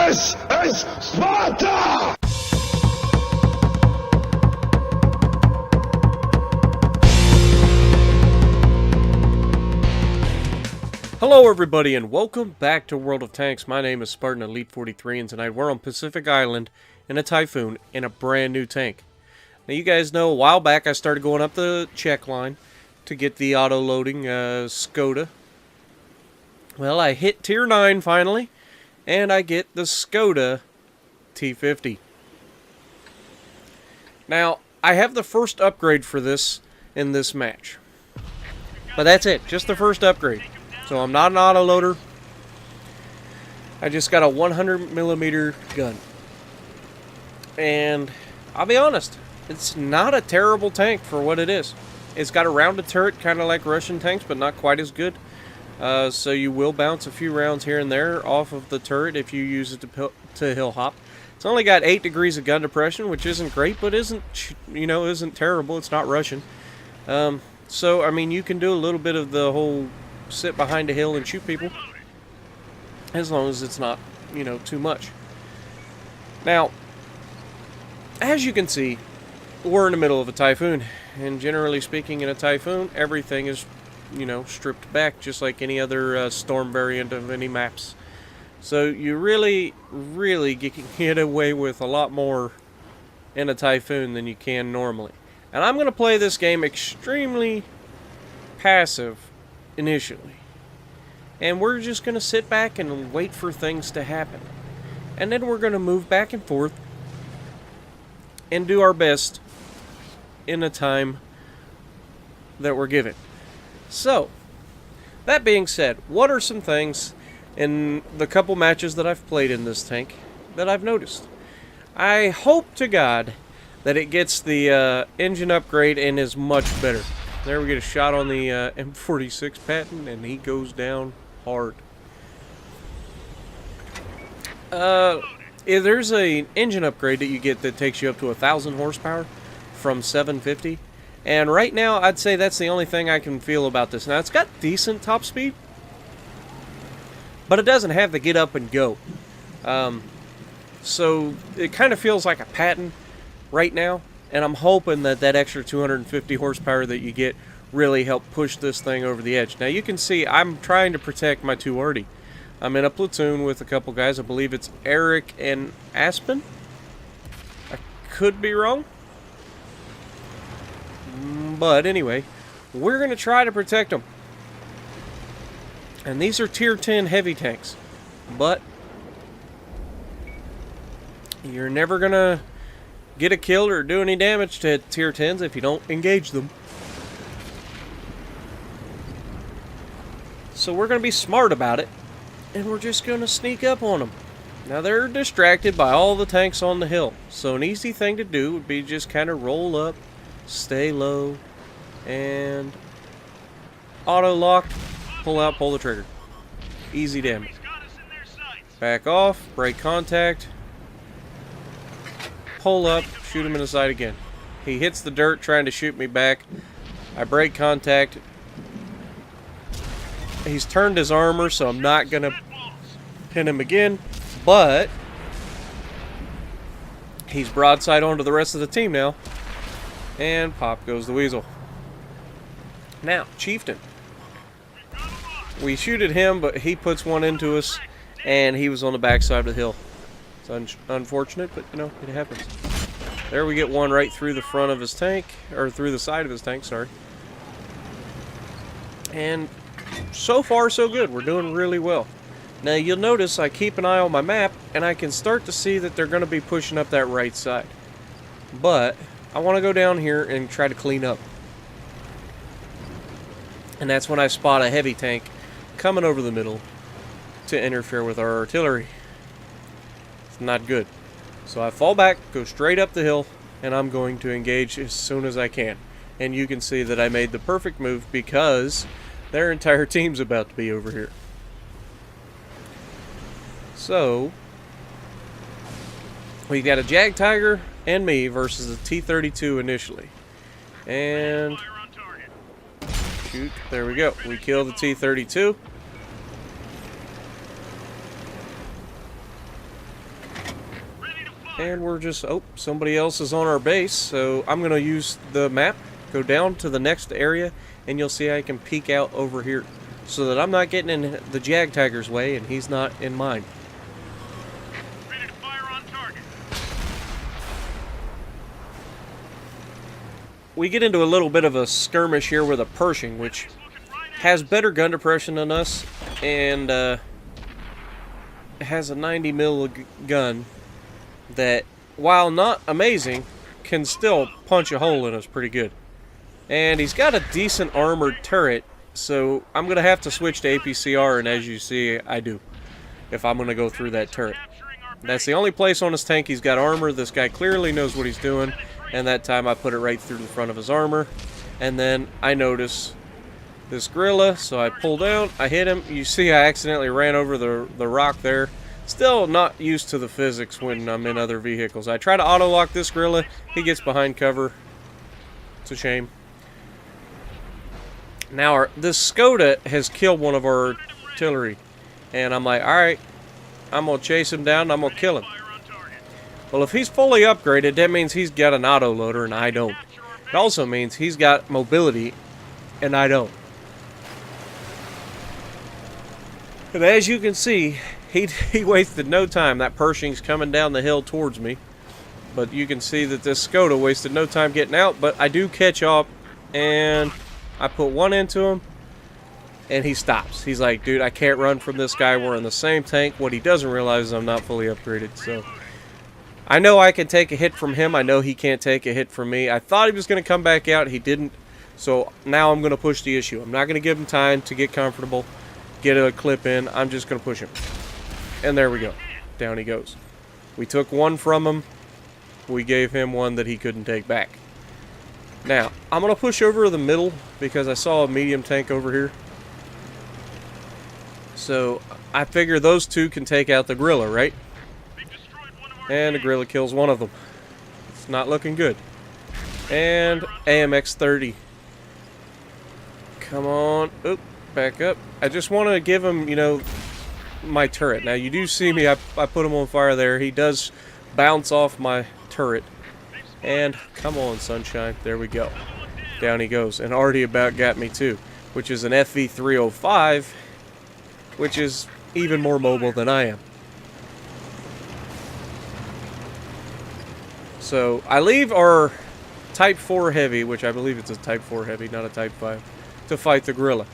This is Sparta! Hello everybody and welcome back to World of Tanks. My name is Spartan Elite 43 and tonight we're on Pacific Island in a Typhoon in a brand new tank. Now you guys know a while back I started going up the check line to get the auto-loading Skoda. Well, I hit tier 9 finally and I get the Skoda T50. Now I have the first upgrade for this in this match. But that's it, just the first upgrade. So I'm not an autoloader. I just got a 100mm gun. And I'll be honest, it's not a terrible tank for what it is. It's got a rounded turret, kind of like Russian tanks, but not quite as good. So you will bounce a few rounds here and there off of the turret if you use it to hill hop. It's only got 8 degrees of gun depression, which isn't great, but isn't terrible. It's not Russian. So I mean, you can do a little bit of the whole sit behind a hill and shoot people, as long as it's not, too much. Now, as you can see, we're in the middle of a typhoon, and generally speaking, in a typhoon, everything is, stripped back, just like any other storm variant of any maps. So you really can get away with a lot more in a typhoon than you can normally. And I'm going to play this game extremely passive initially, and we're just going to sit back and wait for things to happen, and then we're going to move back and forth and do our best in the time that we're given. So that being said, what are some things in the couple matches that I've played in this tank that I've noticed? I hope to God that it gets the engine upgrade and is much better. There we get a shot on the M46 Patton, and he goes down hard. There's an engine upgrade that you get that takes you up to 1,000 horsepower from 750. And right now, I'd say that's the only thing I can feel about this. Now, it's got decent top speed, but it doesn't have the get up and go. So it kind of feels like a Patton right now. And I'm hoping that that extra 250 horsepower that you get really help push this thing over the edge. Now you can see I'm trying to protect my 2RD. I'm in a platoon with a couple guys. I believe it's Eric and Aspen. I could be wrong. But anyway, we're going to try to protect them. And these are tier 10 heavy tanks. But you're never going to get a kill or do any damage to tier 10s if you don't engage them. So we're going to be smart about it, and we're just going to sneak up on them. Now they're distracted by all the tanks on the hill, so an easy thing to do would be just kind of roll up, stay low, and auto lock, pull out, pull the trigger. Easy damage. Back off, break contact, pull up, shoot him in the side again. He hits the dirt trying to shoot me back. I break contact. He's turned his armor, so I'm not going to pin him again. But he's broadside onto the rest of the team now. And pop goes the weasel. Now, Chieftain. We shoot at him, but he puts one into us, and he was on the backside of the hill. It's unfortunate, but it happens. There we get one right through the front of his tank, or through the side of his tank, sorry. And so far so good. We're doing really well. Now you'll notice I keep an eye on my map, and I can start to see that they're going to be pushing up that right side. But I want to go down here and try to clean up. And that's when I spot a heavy tank coming over the middle to interfere with our artillery. Not good. So I fall back, go straight up the hill, and I'm going to engage as soon as I can. And you can see that I made the perfect move because their entire team's about to be over here. So we've got a Jag Tiger and me versus a T-32 initially. And shoot, there we go. We kill the T-32. And we're just, oh, somebody else is on our base, so I'm going to use the map, go down to the next area, and you'll see I can peek out over here so that I'm not getting in the Jag Tiger's way and he's not in mine. Ready to fire on target. We get into a little bit of a skirmish here with a Pershing, which has better gun depression than us, and has a 90 mil gun that, while not amazing, can still punch a hole in us pretty good. And he's got a decent armored turret, so I'm going to have to switch to APCR, and as you see, I do, if I'm going to go through that turret. That's the only place on his tank he's got armor. This guy clearly knows what he's doing, and that time I put it right through the front of his armor. And then I notice this gorilla, so I pull down, I hit him. You see I accidentally ran over the rock there. Still not used to the physics when I'm in other vehicles. I try to auto-lock this gorilla, he gets behind cover. It's a shame. Now, this Skoda has killed one of our artillery. And I'm like, alright, I'm going to chase him down and I'm going to kill him. Well, if he's fully upgraded, that means he's got an auto-loader and I don't. It also means he's got mobility and I don't. And as you can see, he wasted no time. That Pershing's coming down the hill towards me. But you can see that this Skoda wasted no time getting out. But I do catch up, and I put one into him, and he stops. He's like, dude, I can't run from this guy. We're in the same tank. What he doesn't realize is I'm not fully upgraded. So I know I can take a hit from him. I know he can't take a hit from me. I thought he was going to come back out. He didn't. So now I'm going to push the issue. I'm not going to give him time to get comfortable, get a clip in. I'm just going to push him. And there we go. Down he goes. We took one from him. We gave him one that he couldn't take back. Now, I'm going to push over to the middle because I saw a medium tank over here. So, I figure those two can take out the gorilla, right? And the gorilla kills one of them. It's not looking good. And AMX 30. Come on. Oop, back up. I just want to give him, you know, my turret. Now you do see me, I put him on fire there. He does bounce off my turret. And come on, sunshine. There we go. Down he goes. And already about got me too. Which is an FV305, which is even more mobile than I am. So I leave our Type 4 Heavy, which I believe it's a Type 4 Heavy, not a Type 5, to fight the gorilla.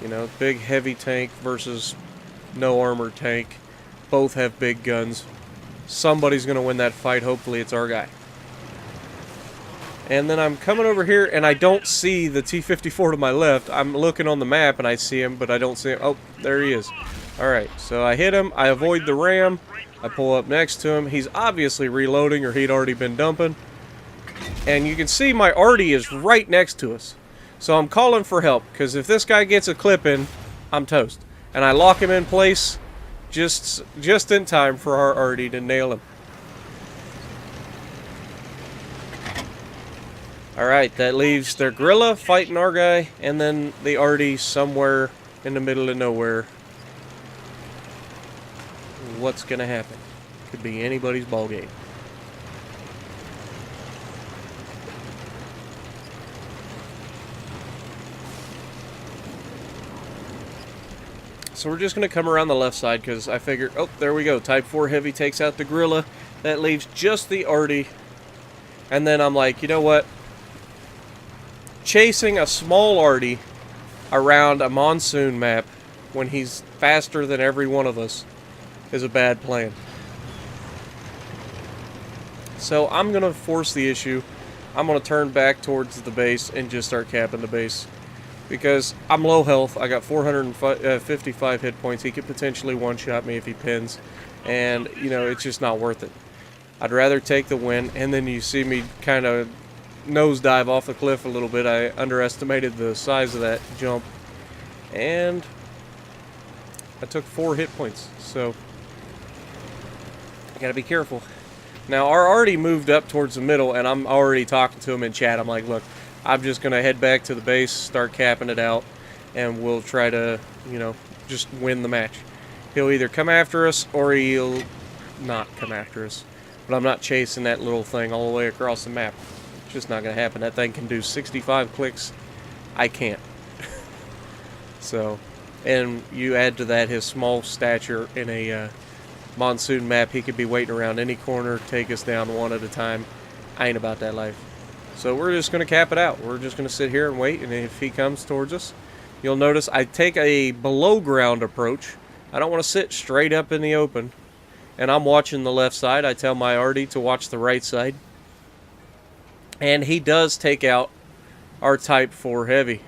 You know, big heavy tank versus no armored tank. Both have big guns. Somebody's going to win that fight. Hopefully it's our guy. And then I'm coming over here and I don't see the T-54 to my left. I'm looking on the map and I see him, but I don't see him. Oh, there he is. Alright, so I hit him. I avoid the ram. I pull up next to him. He's obviously reloading or he'd already been dumping. And you can see my arty is right next to us. So I'm calling for help because if this guy gets a clip in, I'm toast. And I lock him in place just in time for our arty to nail him. Alright, that leaves their gorilla fighting our guy, and then the arty somewhere in the middle of nowhere. What's going to happen? Could be anybody's ballgame. So we're just going to come around the left side because I figured, oh, there we go. Type 4 Heavy takes out the gorilla. That leaves just the arty. And then I'm like, you know what? Chasing a small arty around a monsoon map when he's faster than every one of us is a bad plan. So I'm going to force the issue. I'm going to turn back towards the base and just start capping the base. Because I'm low health. I got 455 hit points. He could potentially one-shot me if he pins. And, you know, it's just not worth it. I'd rather take the win. And then you see me kind of nosedive off the cliff a little bit. I underestimated the size of that jump. And I took 4 hit points. So I gotta be careful. Now, our arty moved up towards the middle, and I'm already talking to him in chat. I'm like, look, I'm just going to head back to the base, start capping it out, and we'll try to, you know, just win the match. He'll either come after us or he'll not come after us. But I'm not chasing that little thing all the way across the map. It's just not going to happen. That thing can do 65 clicks. I can't. So, and you add to that his small stature in a monsoon map. He could be waiting around any corner, take us down one at a time. I ain't about that life. So we're just going to cap it out. We're just going to sit here and wait, and if he comes towards us, you'll notice I take a below ground approach. I don't want to sit straight up in the open. And I'm watching the left side. I tell my Artie to watch the right side. And he does take out our Type 4 Heavy.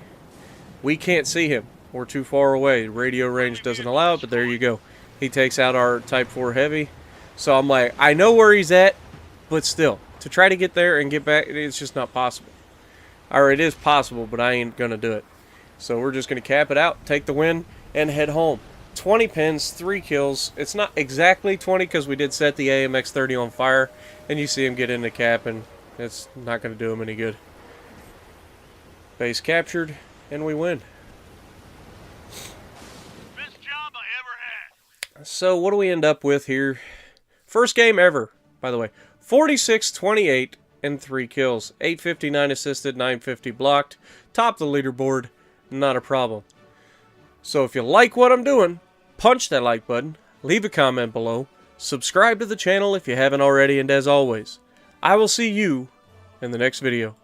We can't see him. We're too far away. Radio range doesn't allow it, but there you go. He takes out our Type 4 Heavy. So I'm like, I know where he's at, but still, to try to get there and get back, it's just not possible. Or it is possible, but I ain't going to do it. So we're just going to cap it out, take the win, and head home. 20 pins, 3 kills. It's not exactly 20 because we did set the AMX-30 on fire, and you see him get in the cap, and it's not going to do him any good. Base captured, and we win. Best job I ever had. So what do we end up with here? First game ever, by the way. 46-28 and 3 kills. 859 assisted, 950 blocked. Top the leaderboard, not a problem. So if you like what I'm doing, punch that like button, leave a comment below, subscribe to the channel if you haven't already, and as always, I will see you in the next video.